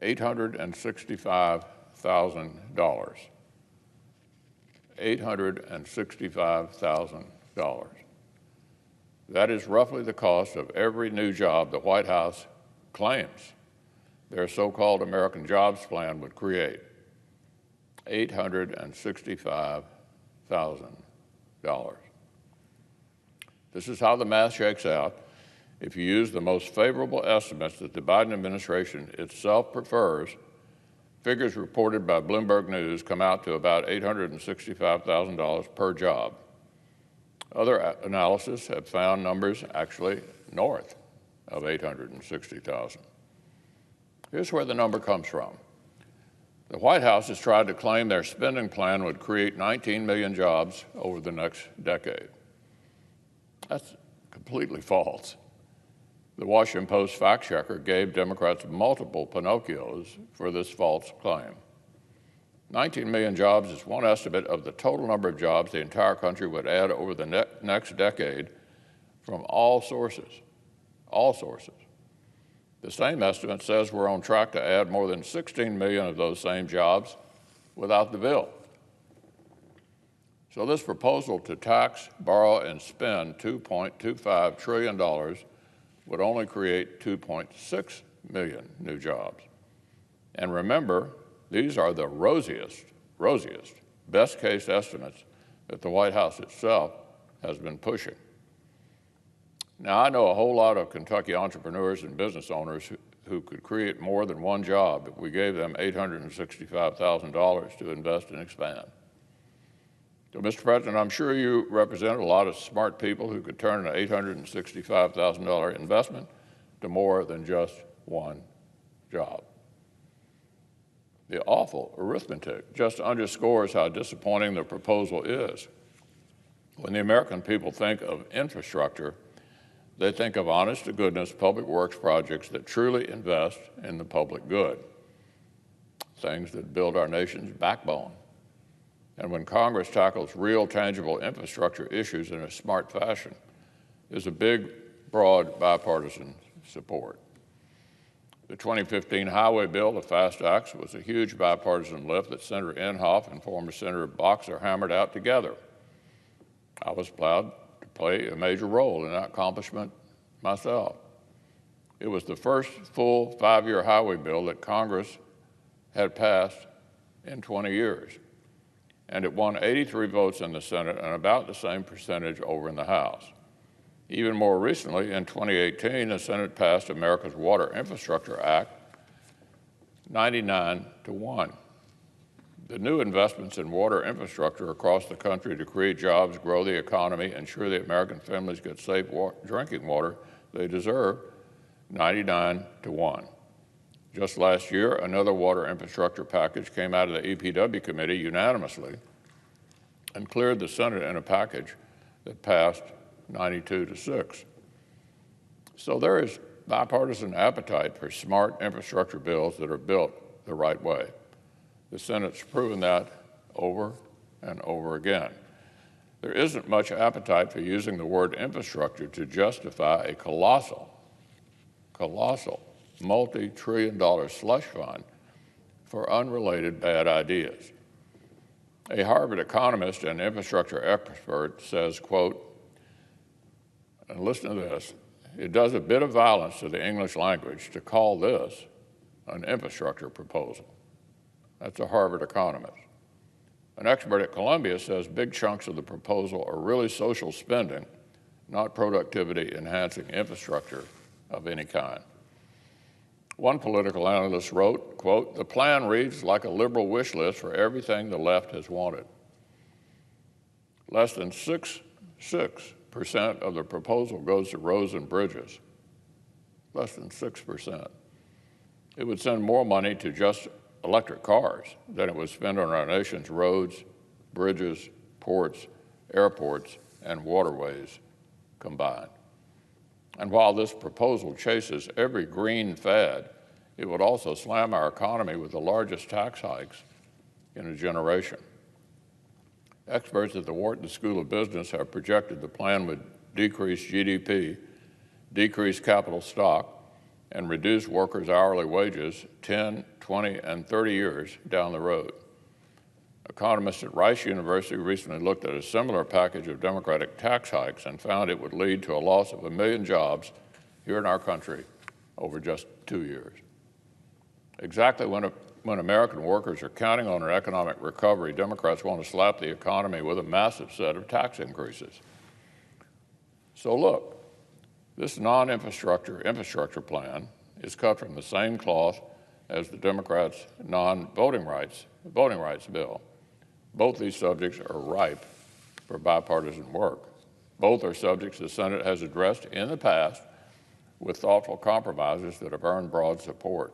$865,000. $865,000. That is roughly the cost of every new job the White House claims their so-called American Jobs Plan would create. $865,000. This is how the math shakes out. If you use the most favorable estimates that the Biden administration itself prefers, figures reported by Bloomberg News come out to about $865,000 per job. Other analysis have found numbers actually north of $860,000. Here's where the number comes from. The White House has tried to claim their spending plan would create 19 million jobs over the next decade. That's completely false. The Washington Post fact-checker gave Democrats multiple Pinocchios for this false claim. 19 million jobs is one estimate of the total number of jobs the entire country would add over the next decade from all sources. All sources. The same estimate says we're on track to add more than 16 million of those same jobs without the bill. So this proposal to tax, borrow, and spend $2.25 trillion would only create 2.6 million new jobs. And remember, these are the rosiest, best case estimates that the White House itself has been pushing. Now, I know a whole lot of Kentucky entrepreneurs and business owners who could create more than one job if we gave them $865,000 to invest and expand. So, Mr. President, I'm sure you represent a lot of smart people who could turn an $865,000 investment to more than just one job. The awful arithmetic just underscores how disappointing the proposal is. When the American people think of infrastructure, they think of honest-to-goodness public works projects that truly invest in the public good, things that build our nation's backbone. And when Congress tackles real, tangible infrastructure issues in a smart fashion, there's a big, broad, bipartisan support. The 2015 highway bill, the FAST Act, was a huge bipartisan lift that Senator Inhofe and former Senator Boxer hammered out together. I was proud to play a major role in that accomplishment myself. It was the first full 5-year highway bill that Congress had passed in 20 years. And it won 83 votes in the Senate and about the same percentage over in the House. Even more recently, in 2018, the Senate passed America's Water Infrastructure Act 99-1. The new investments in water infrastructure across the country to create jobs, grow the economy, ensure that American families get safe drinking water they deserve, 99-1. Just last year, another water infrastructure package came out of the EPW committee unanimously and cleared the Senate in a package that passed 92-6. So there is bipartisan appetite for smart infrastructure bills that are built the right way. The Senate's proven that over and over again. There isn't much appetite for using the word infrastructure to justify a colossal, multi-trillion-dollar slush fund for unrelated bad ideas. A Harvard economist and infrastructure expert says, quote, and listen to this, it does a bit of violence to the English language to call this an infrastructure proposal. That's a Harvard economist. An expert at Columbia says big chunks of the proposal are really social spending, not productivity-enhancing infrastructure of any kind. One political analyst wrote, quote, the plan reads like a liberal wish list for everything the left has wanted. Less than 6% of the proposal goes to roads and bridges. Less than 6%. It would send more money to just electric cars than it would spend on our nation's roads, bridges, ports, airports, and waterways combined. And while this proposal chases every green fad, it would also slam our economy with the largest tax hikes in a generation. Experts at the Wharton School of Business have projected the plan would decrease GDP, decrease capital stock, and reduce workers' hourly wages 10, 20, and 30 years down the road. Economists at Rice University recently looked at a similar package of Democratic tax hikes and found it would lead to a loss of 1 million jobs here in our country over just 2 years. Exactly when American workers are counting on an economic recovery, Democrats want to slap the economy with a massive set of tax increases. So look, this infrastructure plan is cut from the same cloth as the Democrats' voting rights bill. Both these subjects are ripe for bipartisan work. Both are subjects the Senate has addressed in the past with thoughtful compromises that have earned broad support.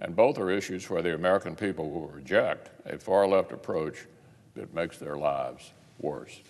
And both are issues where the American people will reject a far-left approach that makes their lives worse.